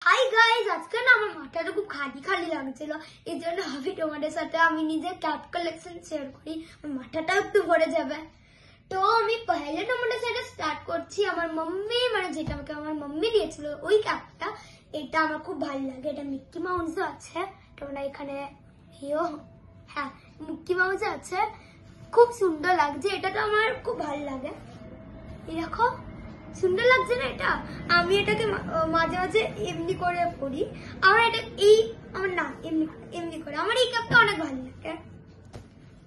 Hi guys, আজকে না আমার মাথাটা খুব খালি খালি লাগছিল, এই জন্য ভাবি তোমাদের সাথে আমি নিজের ক্যাপ কালেকশন শেয়ার করি, আমার মাথাটা একটু ভরে যাবে। তো আমি পহেলে তোমাদের সাথে স্টার্ট করছি। আমার মাম্মি যেটা আমাকে আমার মাম্মি দিয়েছিল ওই ক্যাপটা, এটা আমার খুব ভালো লাগে। এটা মিক্কি মাউস আছে, তোমরা এখানে হ্যাঁ মিক্কি মাউস আছে, খুব সুন্দর লাগছে। এটা তো আমার খুব ভালো লাগে, এই দেখো সুন্দর লাগছে না এটা। আমি এটাকে মাঝে মাঝে এমনি করে পরি, আমার এটা আমার না এমনি করে আমার এই কাপটা অনেক ভালো লাগে।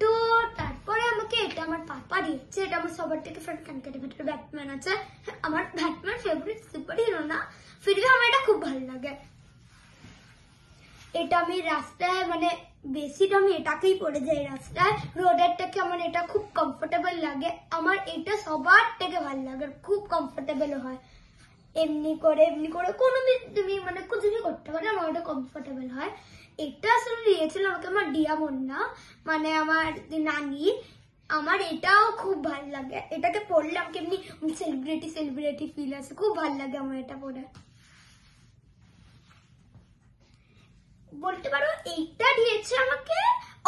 তো তারপরে আমাকে এটা আমার পাপা দিয়েছে, এটা আমার সবার থেকে ফেভারিট ব্যাটম্যান আছে। আমার ব্যাটম্যান ফেভারিট সুপার হিরো না, ফিরবে আমার এটা খুব ভালো লাগে। এটা আমি রাস্তায় বেশিটা আমি এটাকেই পরে যাই রাস্তায়, রোডের থেকে আমার এটা খুব কমফোর্টেবল লাগে। আমার এটা সবার থেকে ভালো লাগে, খুব কমফোর্টেবল হয়। এমনি করে কোনো তুমি কিছু করতে পারো, আমার এটা কমফোর্টেবল হয়। এটা আসলে দিয়েছিল আমাকে আমার ডিয়ামন্না, আমার নানি। আমার এটাও খুব ভালো লাগে, এটাকে পরলে আমাকে এমনি সেলিব্রিটি ফিল আসে, খুব ভালো লাগে আমার এটা পরে। বলতে পারো এইটা দিয়েছে আমাকে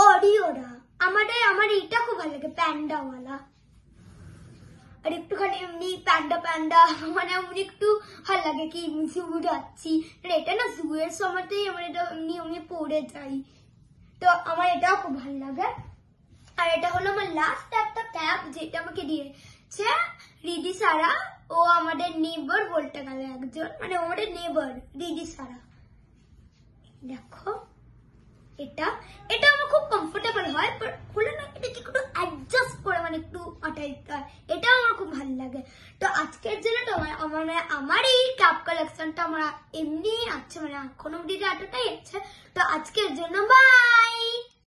অরিওরা, আমার এইটা খুব ভালো লাগে, প্যান্ডাওয়ালা। আর একটুখানি এমনি প্যান্ডা এমনি একটু ভালো লাগে কি জু যাচ্ছি, এটা না জুয়ের সময়তেই আমার এটা এমনি পরে যাই, তো আমার এটাও খুব ভালো লাগে। আর এটা হলো আমার লাস্ট একটা ক্যাপ, যেটা আমাকে দিয়েছে রিদি সারা। ও আমাদের নেবার বলতে গেলে একজন, আমাদের নেবার রিদি সারা। দেখো এটা আমার খুব কমফোর্টেবল হয়, হলে না এটাকে একটু অ্যাডজাস্ট করে একটু আটাইতে হয়, এটাও আমার খুব ভালো লাগে। তো আজকের জন্য তো আমার এই ক্যাপ কালেকশনটা আমার এমনি আছে, এখনো অব্দি এতটাই আছে। তো আজকের জন্য বাই।